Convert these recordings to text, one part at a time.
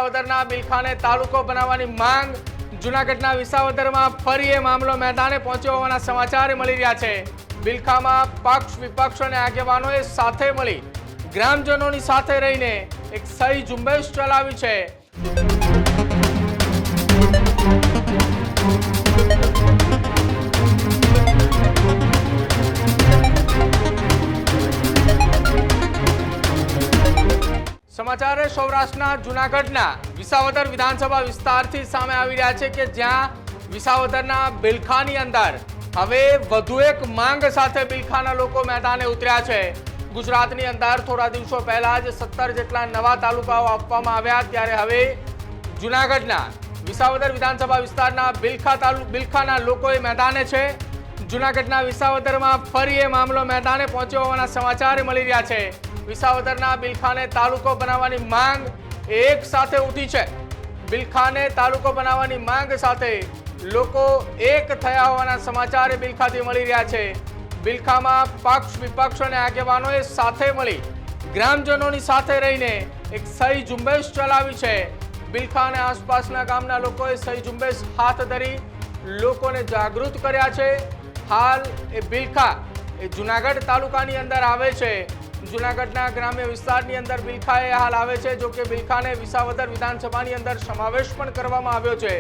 વિસાવદરના બિલખાને તાલુકો બનાવવાની માંગ જૂનાગઢના વિસાવદરમાં ફરી એ મામલો મેદાને પહોંચ્યો હોવાના સમાચાર મળી રહ્યા છે। બિલખામાં પક્ષ વિપક્ષ અને આગેવાનોએ સાથે મળી ગ્રામજનોની સાથે રહીને એક સહી ઝુંબેશ ચલાવી છે। समाचार सौराष्ट्रना जूनागढ़ना विसावदर विधानसभा विस्तारथी सामे आवी रह्या छे के ज्यां विसावदરના બિલખાની અંદર હવે વધુ એક માંગ સાથે બિલખાના લોકો મેદાને ઉતર્યા છે। ગુજરાતની અંદર થોડા દિવસો પહેલા જ 17 જેટલા નવા તાલુકાઓ આપવામાં આવ્યા, ત્યારે હવે જૂનાગઢના વિસાવદર વિધાનસભા વિસ્તારના બિલખાના લોકોએ મેદાને છે। જૂનાગઢના વિસાવદરમાં ફરી એ મામલો મેદાને પહોંચ્યો હોવાના સમાચાર મળી રહ્યા છે। વિસાવદરના બિલખાને તાલુકો બનાવવાની માંગ એક સાથે ઉઠી છે। બિલખાને તાલુકો બનાવવાની માંગ સાથે લોકો એક થયા હોવાના સમાચાર બિલખાથી મળી રહ્યા છે। બિલખામાં પક્ષ વિપક્ષ અને આગેવાનોએ સાથે મળી ગ્રામજનોની સાથે રહીને એક સહી ઝુંબેશ ચલાવી છે। બિલખા અને આસપાસના ગામના લોકોએ સહી ઝુંબેશ હાથ ધરી લોકોને જાગૃત કર્યા છે। હાલ એ બિલખા એ જૂનાગઢ તાલુકાની અંદર આવે છે। જૂનાગઢના ગ્રામ્ય વિસ્તારની અંદર બિલખા એ હાલ આવે છે। જો કે બિલખાને વિસાવદર વિધાનસભાની અંદર સમાવેશ પણ કરવામાં આવ્યો છે।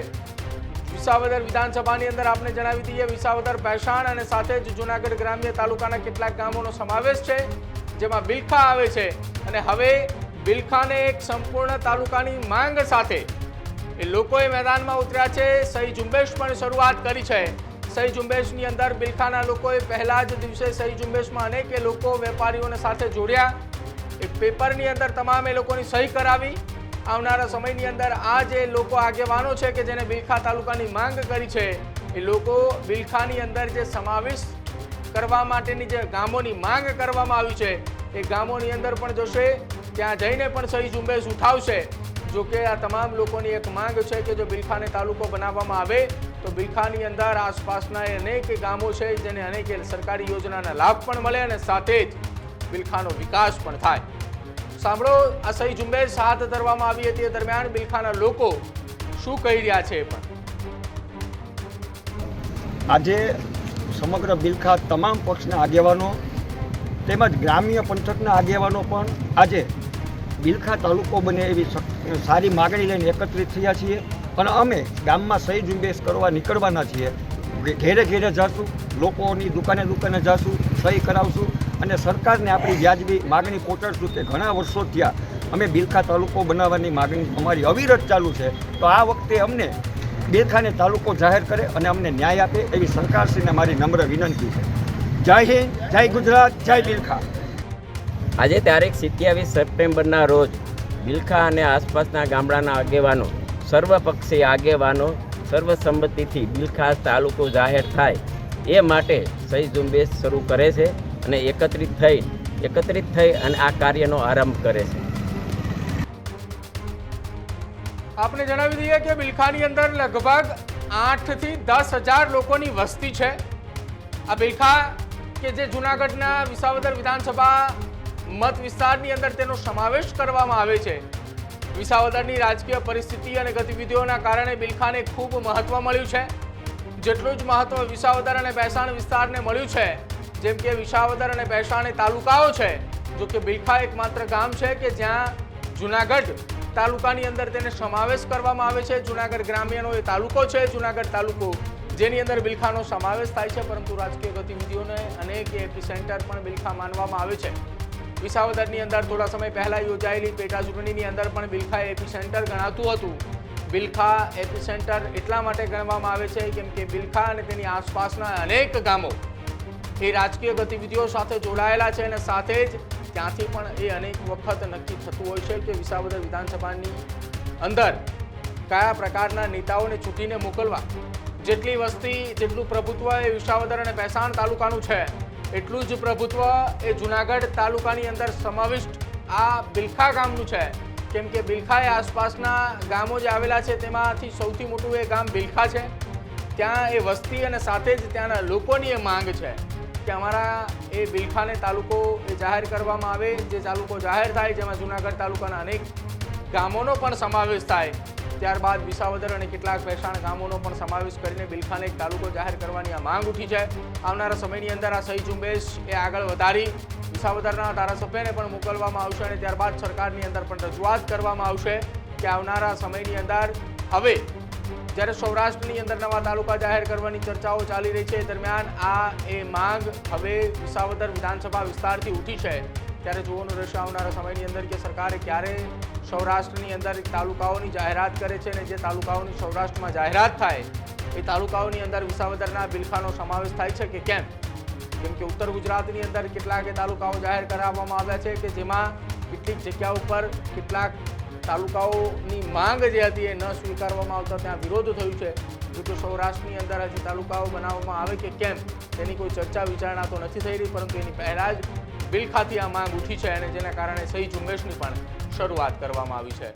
વિસાવદર વિધાનસભાની અંદર આપને જણાવી દઈએ, વિસાવદર ભેસાણ અને સાથે જ જૂનાગઢ ગ્રામ્ય તાલુકાના કેટલાક ગામોનો સમાવેશ છે, જેમાં બિલખા આવે છે। અને હવે બિલખાને એક સંપૂર્ણ તાલુકાની માંગ સાથે એ લોકોએ મેદાનમાં ઉતર્યા છે। સહી ઝુંબેશ પણ શરૂઆત કરી છે। સહી ઝુંબેશની અંદર બિલખાના લોકોએ પહેલા જ દિવસે સહી ઝુંબેશમાં અનેક લોકો વેપારીઓને સાથે જોડ્યા। એક પેપરની અંદર તમામ એ લોકોની સહી કરાવી। આવનારા સમયની અંદર આ જે લોકો આગેવાનો છે કે જેને બિલખા તાલુકાની માંગ કરી છે, એ લોકો બિલખાની અંદર જે સમાવેશ કરવા માટેની જે ગામોની માંગ કરવામાં આવી છે એ ગામોની અંદર પણ જશે, ત્યાં જઈને પણ સહી ઝુંબેશ ઉઠાવશે। જો કે આ તમામ લોકોની એક માંગ છે કે જો બિલખાને તાલુકો બનાવવામાં આવે તો બિલખાની અંદર આસપાસના અનેક ગામો છે જેને અનેક સરકારી યોજનાના લાભ પણ મળે અને સાથે જ બિલખાનો વિકાસ પણ થાય। સાંભળો, આ સહી ઝુંબેશ હાથ ધરવામાં આવી હતી, દરમિયાન બિલખાના લોકો શું કહી રહ્યા છે। પણ આજે સમગ્ર બિલખા તમામ પક્ષના આગેવાનો તેમજ ગ્રામ્ય પંથકના આગેવાનો પણ આજે બિલખા તાલુકો બને એવી સારી માગણી લઈને એકત્રિત થયા છીએ અને અમે ગામમાં સહી ઝુંબેશ કરવા નીકળવાના છીએ। ઘેરે ઘેરે જઈશું, લોકોની દુકાને દુકાને જઈશું, સહી કરાવશું અને સરકારને આપણી વ્યાજબી માગણી પહોંચાડશું કે ઘણા વર્ષો થયા અમે બિલખા તાલુકો બનાવવાની માગણી અમારી અવિરત ચાલુ છે, તો આ વખતે અમને બિલખાને તાલુકો જાહેર કરે અને અમને ન્યાય આપે એવી સરકારશ્રીને મારી નમ્ર વિનંતી છે। જય હિન્દ, જય ગુજરાત, જય બિલખા। આજે તારીખ 27 સપ્ટેમ્બરના રોજ બિલખા અને આસપાસના ગામડાના આગેવાનો, સર્વપક્ષીય આગેવાનો સર્વસંમતિથી બિલખા તાલુકો જાહેર થાય એ માટે સહી ઝુંબેશ શરૂ કરે છે અને એકત્રિત થઈ અને આ કાર્યનો આરંભ કરે છે। આપને જણાવી દઈએ કે બિલખાની અંદર લગભગ 8 થી 10,000 લોકોની વસ્તી છે। આ બિલખા કે જે જૂનાગઢના વિસાવદર વિધાનસભા મત વિસ્તારની અંદર તેનો સમાવેશ કરવામાં આવે છે। વિસાવદરની રાજકીય પરિસ્થિતિ અને ગતિવિધિઓના કારણે બિલખાને ખૂબ મહત્વ મળ્યું છે, જેટલું જ મહત્વ વિસાવદર અને ભેસાણ વિસ્તારને મળ્યું છે। જેમ કે વિસાવદર અને ભેસાણ એ તાલુકાઓ છે, જો કે બિલખા એકમાત્ર ગામ છે કે જ્યાં જૂનાગઢ તાલુકાની અંદર તેને સમાવેશ કરવામાં આવે છે। જૂનાગઢ ગ્રામ્યનો એ તાલુકો છે, જૂનાગઢ તાલુકો, જેની અંદર બિલખાનો સમાવેશ થાય છે, પરંતુ રાજકીય ગતિવિધિઓને અનેક એપી સેન્ટર પણ બિલખા માનવામાં આવે છે। વિસાવદરની અંદર થોડા સમય પહેલા યોજાયેલી પેટા ચૂંટણીની અંદર પણ બિલખા એપી સેન્ટર ગણાતું હતું। બિલખા એપી સેન્ટર એટલા માટે ગણવામાં આવે છે કેમ કે બિલખા અને તેની આસપાસના અનેક ગામો એ રાજકીય ગતિવિધિઓ સાથે જોડાયેલા છે અને સાથે જ ત્યાંથી પણ એ અનેક વખત નક્કી થતું હોય છે કે વિસાવદર વિધાનસભાની અંદર કયા પ્રકારના નેતાઓને ચૂંટીને મોકલવા। જેટલી વસ્તી, જેટલું પ્રભુત્વ એ વિસાવદર અને ભેસાણ તાલુકાનું છે, એટલું જ પ્રભુત્વ એ જૂનાગઢ તાલુકાની અંદર સમાવિષ્ટ આ બિલખા ગામનું છે। કેમ કે બિલખા એ આસપાસના ગામો જે આવેલા છે તેમાંથી સૌથી મોટું એ ગામ બિલખા છે। ત્યાં એ વસ્તી અને સાથે જ ત્યાંના લોકોની એ માંગ છે કે અમારા એ બિલખાને તાલુકો એ જાહેર કરવામાં આવે। જે તાલુકો જાહેર થાય જેમાં જૂનાગઢ તાલુકાના અનેક ગામોનો પણ સમાવેશ થાય, ત્યારબાદ વિસાવદર અને કેટલાક ભેસાણ ગામોનો પણ સમાવેશ કરીને બિલખાને એક તાલુકો જાહેર કરવાની આ માંગ ઉઠી છે. આવનારા સમયની અંદર આ સહી ઝુંબેશ એ આગળ વધારી વિસાવદરના ધારાસભ્યને પણ મોકલવામાં આવશે અને ત્યારબાદ સરકારની અંદર પણ રજૂઆત કરવામાં આવશે કે આવનારા સમયની અંદર હવે જ્યારે સૌરાષ્ટ્રની અંદર નવા તાલુકા જાહેર કરવાની ચર્ચાઓ ચાલી રહી છે, દરમિયાન આ એ માંગ હવે વિસાવદર વિધાનસભા વિસ્તારથી ઉઠી છે. ત્યારે જોવાનું રહેશે આવનારા સમયની અંદર કે સરકારે ક્યારે સૌરાષ્ટ્રની અંદર તાલુકાઓની જાહેરાત કરે છે અને જે તાલુકાઓની સૌરાષ્ટ્રમાં જાહેરાત થાય એ તાલુકાઓની અંદર વિસાવદરના બિલખાનો સમાવેશ થાય છે કે કેમ. કેમ કે ઉત્તર ગુજરાતની અંદર કેટલાક તાલુકાઓ જાહેર કરાવવામાં આવ્યા છે કે જેમાં કેટલીક જગ્યાઓ પર કેટલાક તાલુકાઓની માંગ જે હતી એ ન સ્વીકારવામાં આવતા ત્યાં વિરોધ થયું છે. જો કે સૌરાષ્ટ્રની અંદર હજી તાલુકાઓ બનાવવામાં આવે કે કેમ તેની કોઈ ચર્ચા વિચારણા તો નથી થઈ રહી, પરંતુ એની પહેલાં જ બિલખાથી આ માંગ ઉઠી છે અને જેના કારણે સહી ઝુંબેશની પણ શરૂઆત કરવામાં આવી છે.